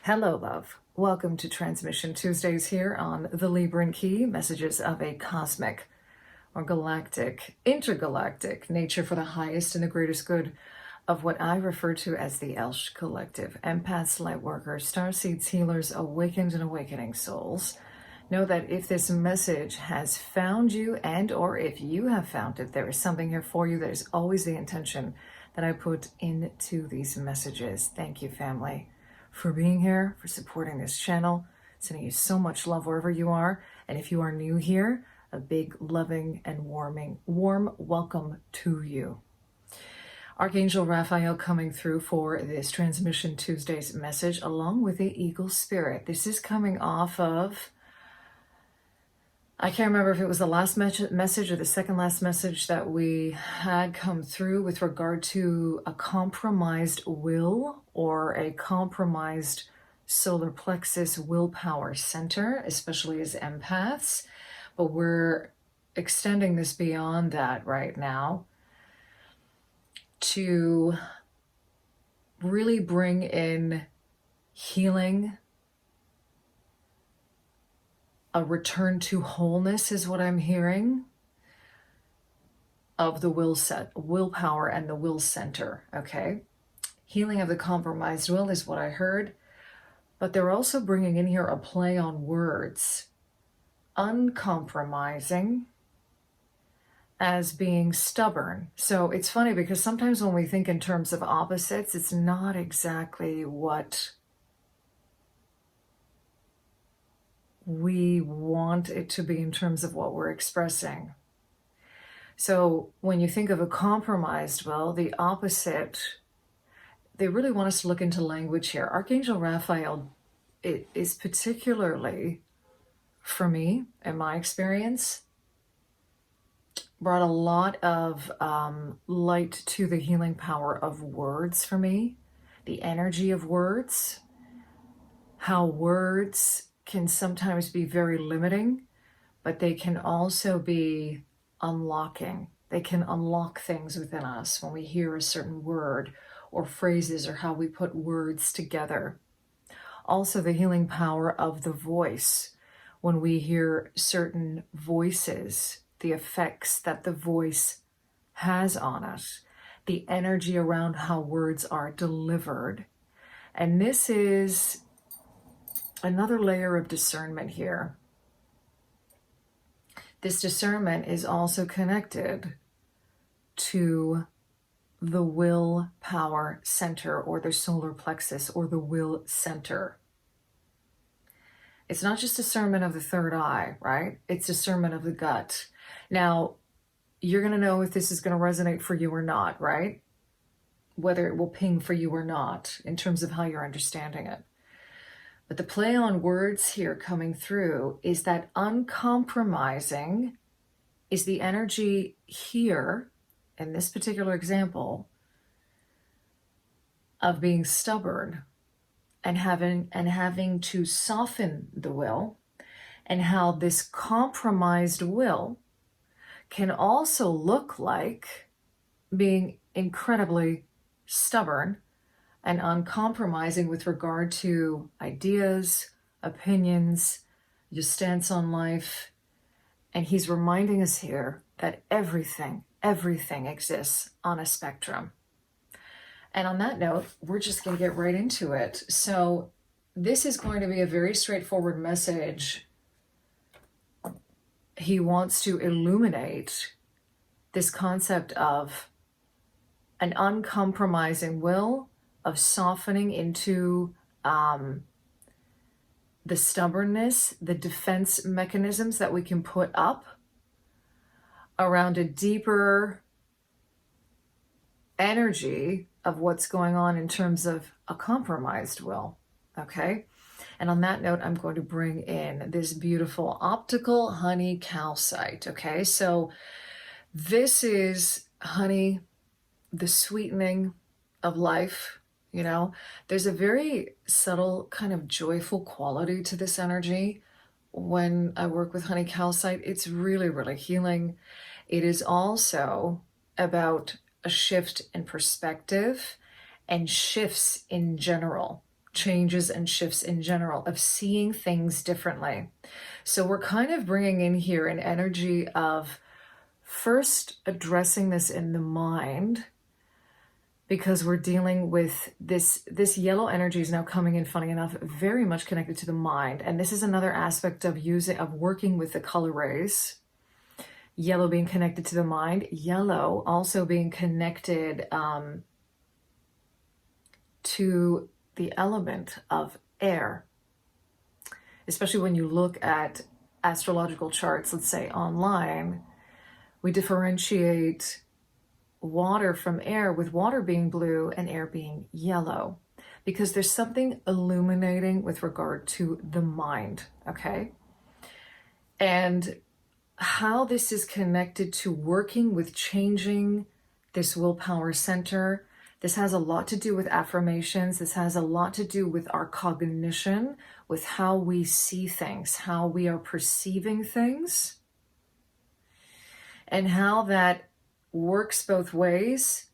Hello, love. Welcome to Transmission Tuesdays here on the Libran Key, messages of a cosmic or galactic, intergalactic nature for the highest and the greatest good of what I refer to as the ELSH collective. Empaths, Lightworkers, Starseeds, Healers, awakened and awakening souls. Know that if this message has found you and or if you have found it, there is something here for you. That is always the intention that I put into these messages. Thank you, family, for being here, for supporting this channel. Sending you so much love wherever you are. And if you are new here, a big loving and warm welcome to you. Archangel Raphael coming through for this Transmission Tuesday's message along with the Eagle Spirit. This is coming off of, I can't remember if it was the last message or the second last message that we had come through with regard to a compromised will or a compromised solar plexus willpower center, especially as empaths. But we're extending this beyond that right now to really bring in healing. A return to wholeness is what I'm hearing of the willpower and the will center, okay? Healing of the compromised will is what I heard, but they're also bringing in here a play on words. Uncompromising as being stubborn. So it's funny because sometimes when we think in terms of opposites, it's not exactly what we want it to be in terms of what we're expressing. So when you think of a compromised will, the opposite, they really want us to look into language here. Archangel Raphael, it is particularly, for me, in my experience, brought a lot of light to the healing power of words for me, the energy of words, how words can sometimes be very limiting, but they can also be unlocking. They can unlock things within us when we hear a certain word or phrases or how we put words together. Also, the healing power of the voice. When we hear certain voices, the effects that the voice has on us, the energy around how words are delivered. And this is another layer of discernment here. This discernment is also connected to the will power center or the solar plexus or the will center. It's not just discernment of the third eye, right? It's discernment of the gut. Now, you're going to know if this is going to resonate for you or not, right? Whether it will ping for you or not in terms of how you're understanding it. But the play on words here coming through is that uncompromising is the energy here in this particular example of being stubborn and having to soften the will, and how this compromised will can also look like being incredibly stubborn and uncompromising with regard to ideas, opinions, your stance on life. And he's reminding us here that everything exists on a spectrum. And on that note, we're just going to get right into it. So this is going to be a very straightforward message. He wants to illuminate this concept of an uncompromising will, of softening into the stubbornness, the defense mechanisms that we can put up around a deeper energy of what's going on in terms of a compromised will, okay? And on that note, I'm going to bring in this beautiful optical honey calcite, okay? So this is honey, the sweetening of life. You know, there's a very subtle kind of joyful quality to this energy. When I work with honey calcite, it's really, really healing. It is also about a shift in perspective and shifts in general. changes and shifts in general, of seeing things differently. So we're kind of bringing in here an energy of first addressing this in the mind, because we're dealing with this yellow energy is now coming in, funny enough, very much connected to the mind. And this is another aspect of working with the color rays. Yellow being connected to the mind, yellow also being connected to the element of air. Especially when you look at astrological charts, let's say online, we differentiate water from air, with water being blue and air being yellow, because there's something illuminating with regard to the mind, okay? And how this is connected to working with changing this willpower center. This has a lot to do with affirmations. This has a lot to do with our cognition, with how we see things, how we are perceiving things, and how that works both ways.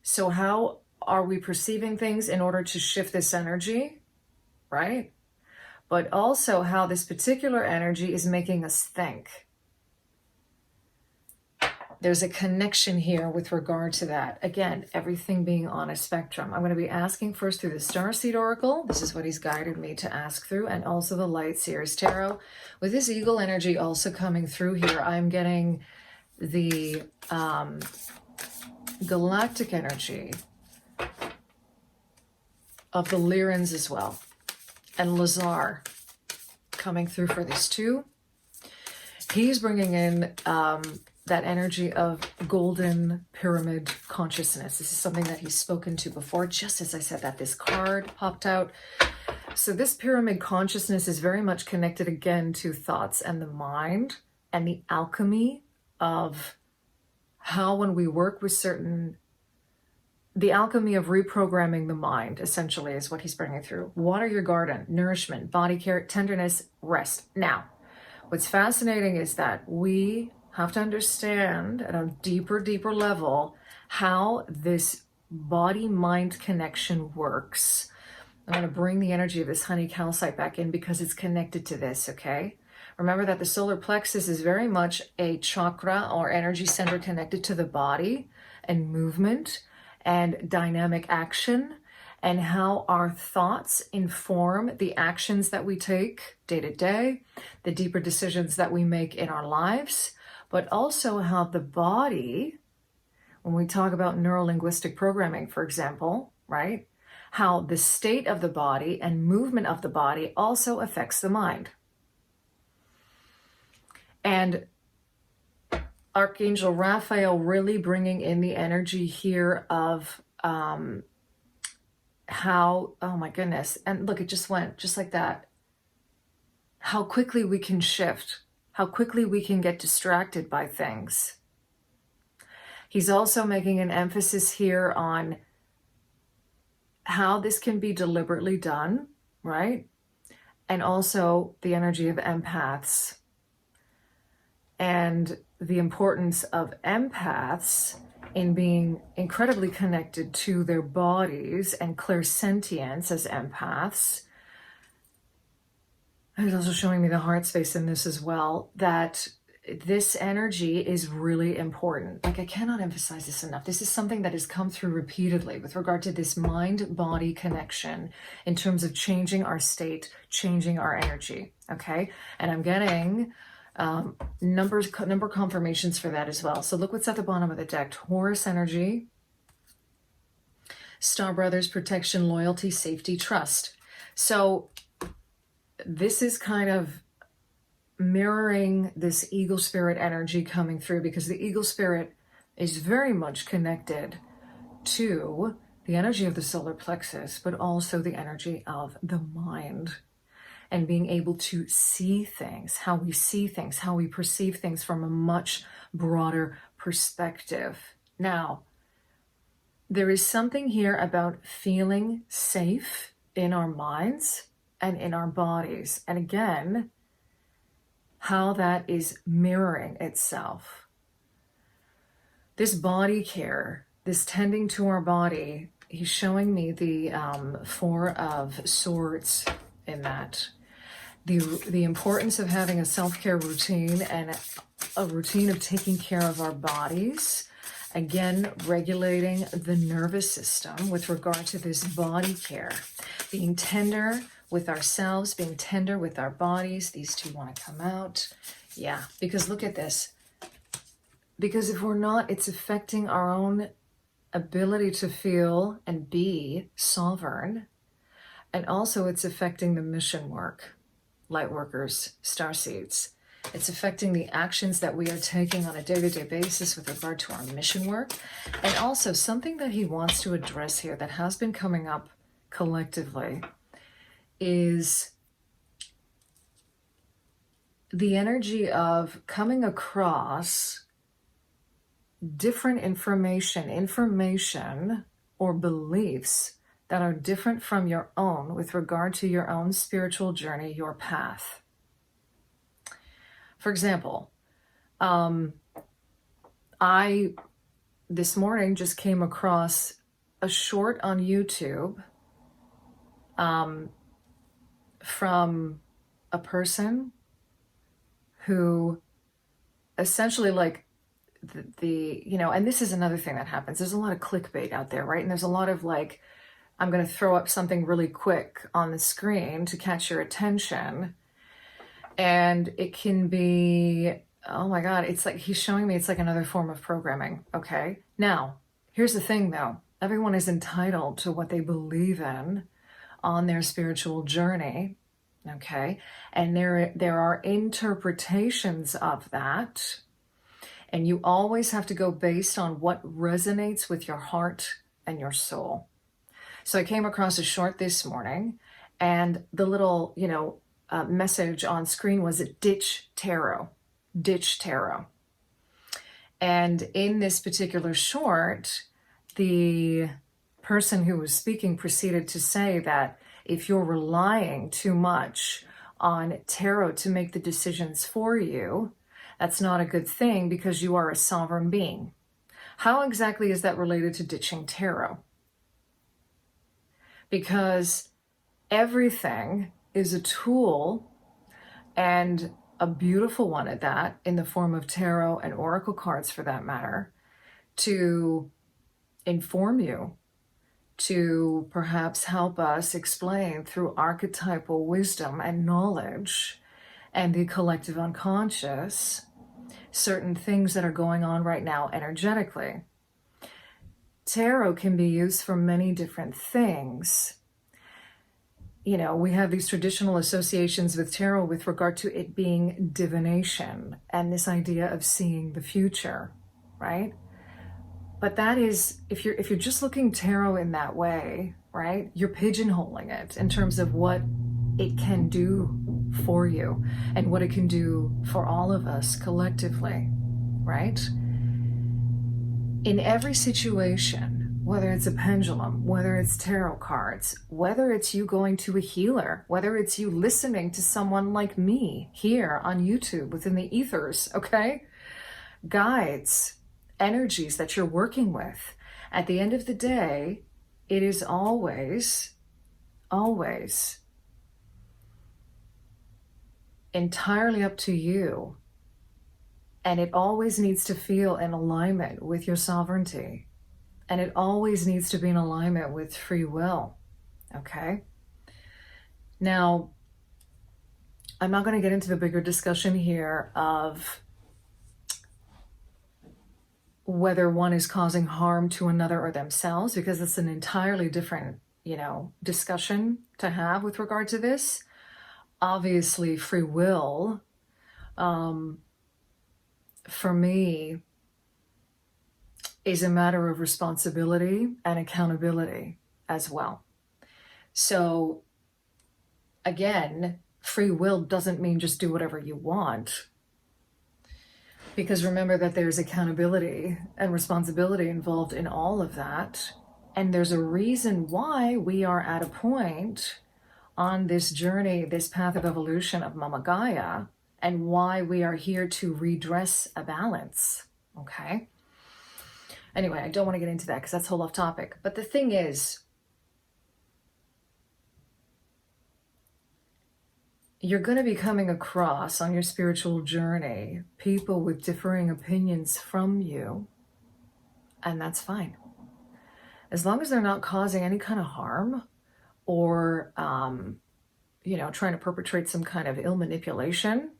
So how are we perceiving things in order to shift this energy, right? But also how this particular energy is making us think. There's a connection here with regard to that. Again, everything being on a spectrum. I'm going to be asking first through the Starseed Oracle. This is what he's guided me to ask through. And also the Light Seer's Tarot. With this eagle energy also coming through here, I'm getting the galactic energy of the Lyrans as well. And Lazar coming through for this too. He's bringing in that energy of golden pyramid consciousness. This is something that he's spoken to before, just as I said that this card popped out. So this pyramid consciousness is very much connected again to thoughts and the mind, and the alchemy of how, when we work with the alchemy of reprogramming the mind, essentially, is what he's bringing through. Water your garden, nourishment, body care, tenderness, rest. Now, what's fascinating is that we have to understand at a deeper level how this body-mind connection works. I'm going to bring the energy of this honey calcite back in because it's connected to this, okay? Remember that the solar plexus is very much a chakra or energy center connected to the body and movement and dynamic action, and how our thoughts inform the actions that we take day to day, the deeper decisions that we make in our lives, but also how the body, when we talk about neuro-linguistic programming, for example, right? How the state of the body and movement of the body also affects the mind. And Archangel Raphael really bringing in the energy here of how, oh my goodness, and look, it just went just like that. How quickly we can shift, how quickly we can get distracted by things. He's also making an emphasis here on how this can be deliberately done, right? And also the energy of empaths and the importance of empaths in being incredibly connected to their bodies and clairsentience as empaths. And he's also showing me the heart space in this as well, that this energy is really important. Like, I cannot emphasize this enough. This is something that has come through repeatedly with regard to this mind-body connection in terms of changing our state, changing our energy, okay? And I'm getting number confirmations for that as well. So look what's at the bottom of the deck. Taurus energy, Star Brothers, protection, loyalty, safety, trust. So this is kind of mirroring this eagle spirit energy coming through, because the eagle spirit is very much connected to the energy of the solar plexus, but also the energy of the mind. And being able to see things, how we see things, how we perceive things from a much broader perspective. Now, there is something here about feeling safe in our minds and in our bodies. And again, how that is mirroring itself. This body care, this tending to our body, he's showing me the Four of Swords in that. The importance of having a self-care routine and a routine of taking care of our bodies. Again, regulating the nervous system with regard to this body care. Being tender with ourselves, being tender with our bodies. These two want to come out. Yeah, because look at this. Because if we're not, it's affecting our own ability to feel and be sovereign. And also it's affecting the mission work. Lightworkers, starseeds. It's affecting the actions that we are taking on a day-to-day basis with regard to our mission work. And also something that he wants to address here that has been coming up collectively is the energy of coming across different information or beliefs that are different from your own with regard to your own spiritual journey, your path. For example, I this morning just came across a short on YouTube from a person who essentially, like, the you know, and this is another thing that happens. There's a lot of clickbait out there, right? And there's a lot of like, I'm going to throw up something really quick on the screen to catch your attention. And it can be, oh my God, it's like he's showing me it's like another form of programming. Okay. Now, here's the thing though. Everyone is entitled to what they believe in on their spiritual journey. Okay. And there are interpretations of that. And you always have to go based on what resonates with your heart and your soul. So I came across a short this morning, and the little, message on screen was ditch tarot, ditch tarot. And in this particular short, the person who was speaking proceeded to say that if you're relying too much on tarot to make the decisions for you, that's not a good thing because you are a sovereign being. How exactly is that related to ditching tarot? Because everything is a tool, and a beautiful one at that, in the form of tarot and oracle cards for that matter, to inform you, to perhaps help us explain through archetypal wisdom and knowledge and the collective unconscious certain things that are going on right now energetically. Tarot can be used for many different things. We have these traditional associations with tarot with regard to it being divination and this idea of seeing the future, right? But that is, if you're just looking tarot in that way, right, you're pigeonholing it in terms of what it can do for you and what it can do for all of us collectively, right? In every situation, whether it's a pendulum, whether it's tarot cards, whether it's you going to a healer, whether it's you listening to someone like me here on YouTube within the ethers, okay? Guides, energies that you're working with. At the end of the day, it is always entirely up to you. And it always needs to feel in alignment with your sovereignty. And it always needs to be in alignment with free will, okay? Now, I'm not going to get into the bigger discussion here of whether one is causing harm to another or themselves, because it's an entirely different, discussion to have with regard to this. Obviously, free will, for me, is a matter of responsibility and accountability as well. So again, free will doesn't mean just do whatever you want, because remember that there's accountability and responsibility involved in all of that. And there's a reason why we are at a point on this journey, this path of evolution of Momma Gaia, and why we are here to redress a balance, okay? Anyway, I don't want to get into that because that's a whole off topic. But the thing is, you're going to be coming across on your spiritual journey people with differing opinions from you, and that's fine. As long as they're not causing any kind of harm or, trying to perpetrate some kind of ill manipulation.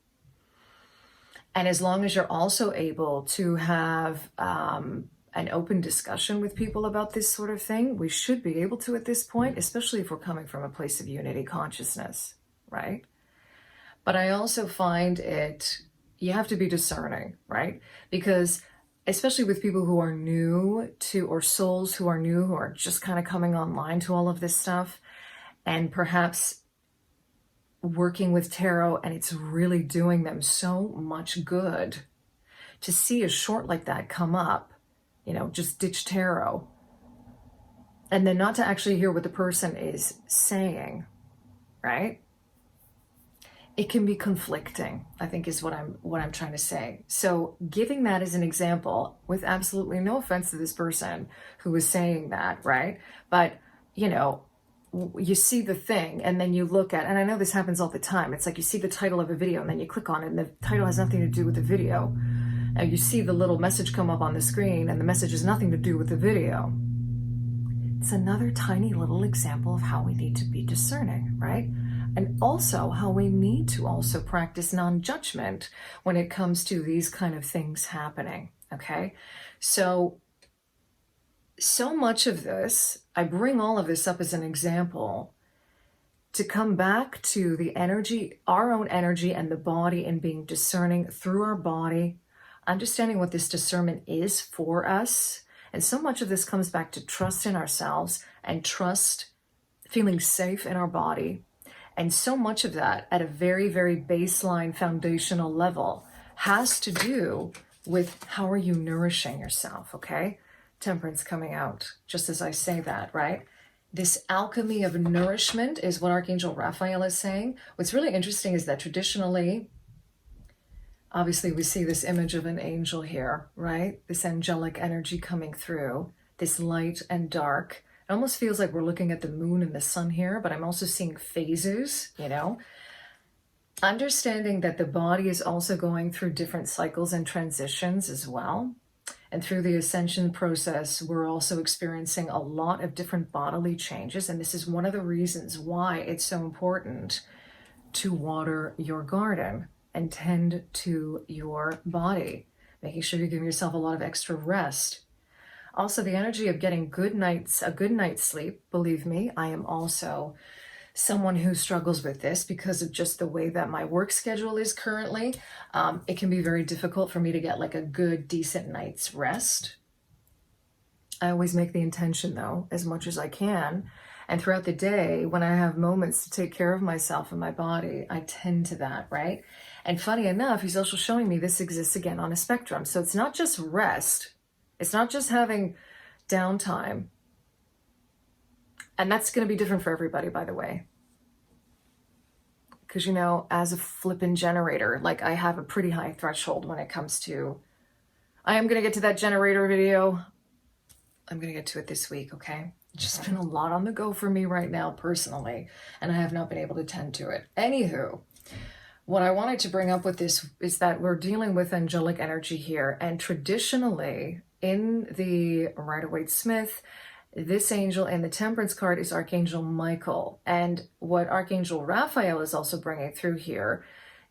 And as long as you're also able to have an open discussion with people about this sort of thing, we should be able to at this point, especially if we're coming from a place of unity consciousness, right? But I also find you have to be discerning, right? Because especially with people who are new to, or souls who are new, who are just kind of coming online to all of this stuff, and perhaps working with tarot, and it's really doing them so much good to see a short like that come up, just ditch tarot, and then not to actually hear what the person is saying, right? It can be conflicting, I think, is what I'm trying to say. So giving that as an example, with absolutely no offense to this person who was saying that, right? But, you see the thing and then you look at, and I know this happens all the time. It's like you see the title of a video and then you click on it and the title has nothing to do with the video. And you see the little message come up on the screen and the message has nothing to do with the video. It's another tiny little example of how we need to be discerning, right? And also how we need to also practice non-judgment when it comes to these kind of things happening, okay? So much of this, I bring all of this up as an example to come back to the energy, our own energy and the body, and being discerning through our body, understanding what this discernment is for us. And so much of this comes back to trust in ourselves and trust, feeling safe in our body. And so much of that at a very, very baseline foundational level has to do with how are you nourishing yourself, okay? Temperance coming out, just as I say that, right? This alchemy of nourishment is what Archangel Raphael is saying. What's really interesting is that traditionally, obviously we see this image of an angel here, right? This angelic energy coming through, this light and dark. It almost feels like we're looking at the moon and the sun here, but I'm also seeing phases, Understanding that the body is also going through different cycles and transitions as well. And through the ascension process, we're also experiencing a lot of different bodily changes. And this is one of the reasons why it's so important to water your garden and tend to your body, making sure you give yourself a lot of extra rest. Also, the energy of getting a good night's sleep. Believe me, I am also someone who struggles with this because of just the way that my work schedule is currently. It can be very difficult for me to get like a good, decent night's rest. I always make the intention though, as much as I can. And throughout the day, when I have moments to take care of myself and my body, I tend to that, right? And funny enough, he's also showing me this exists again on a spectrum. So it's not just rest. It's not just having downtime. And that's going to be different for everybody, by the way. Because, as a flippin' generator, like I have a pretty high threshold when it comes to, I am going to get to that generator video. I'm going to get to it this week, okay? It's just been a lot on the go for me right now, personally, and I have not been able to tend to it. Anywho, what I wanted to bring up with this is that we're dealing with angelic energy here, and traditionally, in the Rider-Waite-Smith, this angel in the Temperance card is Archangel Michael. And what Archangel Raphael is also bringing through here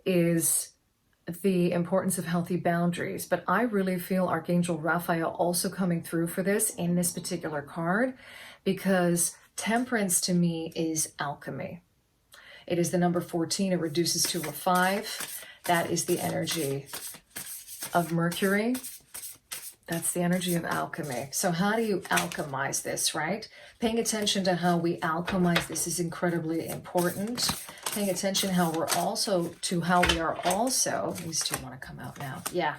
is the importance of healthy boundaries. But I really feel Archangel Raphael also coming through for this in this particular card, because Temperance to me is alchemy. It is the number 14. It reduces to a 5. That is the energy of Mercury. That's the energy of alchemy. So how do you alchemize this, right? Paying attention to how we alchemize this is incredibly important. Paying attention how we are also, these two want to come out now. Yeah,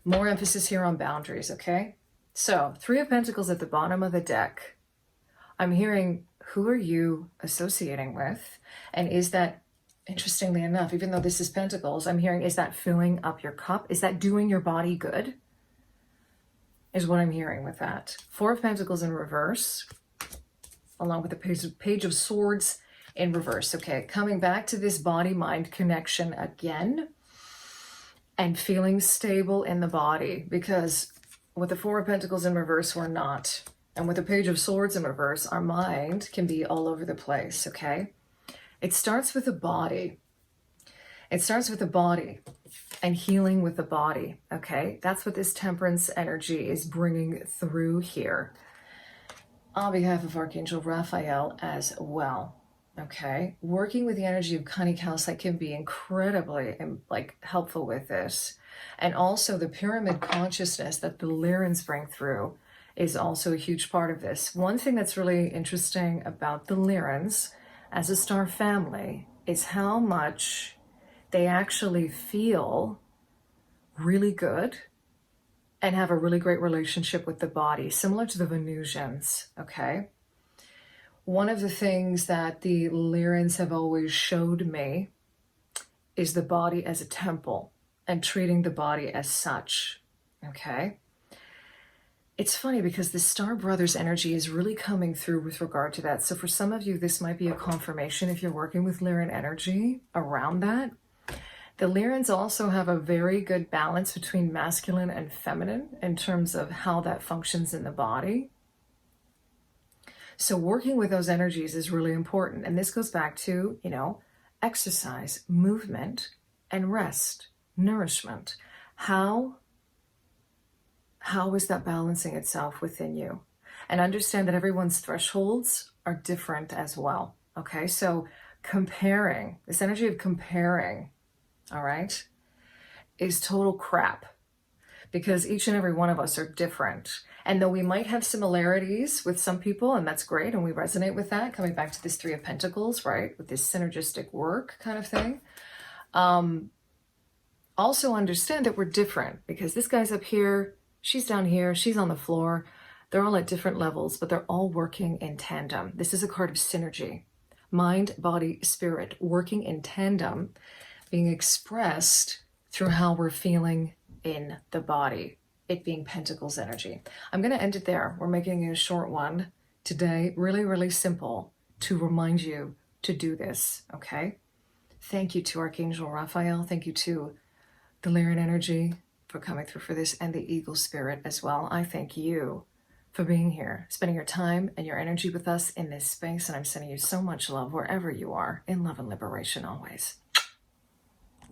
more emphasis here on boundaries, okay? So 3 of Pentacles at the bottom of the deck. I'm hearing, who are you associating with? And is that, interestingly enough, even though this is Pentacles, I'm hearing, is that filling up your cup? Is that doing your body good? is what I'm hearing with that. Four of Pentacles in reverse, along with the Page of Swords in reverse. Okay, coming back to this body-mind connection again and feeling stable in the body, because with the Four of Pentacles in reverse, we're not. And with the Page of Swords in reverse, our mind can be all over the place, okay? It starts with the body. It starts with the body and healing with the body, okay? That's what this Temperance energy is bringing through here on behalf of Archangel Raphael as well, okay? Working with the energy of Cunning Calcite can be incredibly helpful with this. And also the pyramid consciousness that the Lyrans bring through is also a huge part of this. One thing that's really interesting about the Lyrans as a star family is how much they actually feel really good and have a really great relationship with the body, similar to the Venusians, okay? One of the things that the Lyrans have always showed me is the body as a temple and treating the body as such, okay? It's funny because the Star Brothers energy is really coming through with regard to that. So for some of you, this might be a confirmation if you're working with Lyran energy around that. The Lyrans also have a very good balance between masculine and feminine in terms of how that functions in the body. So working with those energies is really important. And this goes back to, exercise, movement, and rest, nourishment. How is that balancing itself within you? And understand that everyone's thresholds are different as well. Okay, so comparing, this energy of comparing, all right, is total crap, because each and every one of us are different. And though we might have similarities with some people, and that's great, and we resonate with that, coming back to this Three of Pentacles, right, with this synergistic work kind of thing, also understand that we're different, because this guy's up here, she's down here, she's on the floor. They're all at different levels, but they're all working in tandem. This is a card of synergy. Mind, body, spirit, working in tandem, being expressed through how we're feeling in the body, it being Pentacles energy. I'm going to end it there. We're making it a short one today, really, really simple, to remind you to do this, okay? Thank you to Archangel Raphael. Thank you to the Lyran energy for coming through for this, and the Eagle Spirit as well. I thank you for being here, spending your time and your energy with us in this space, and I'm sending you so much love wherever you are, in love and liberation always.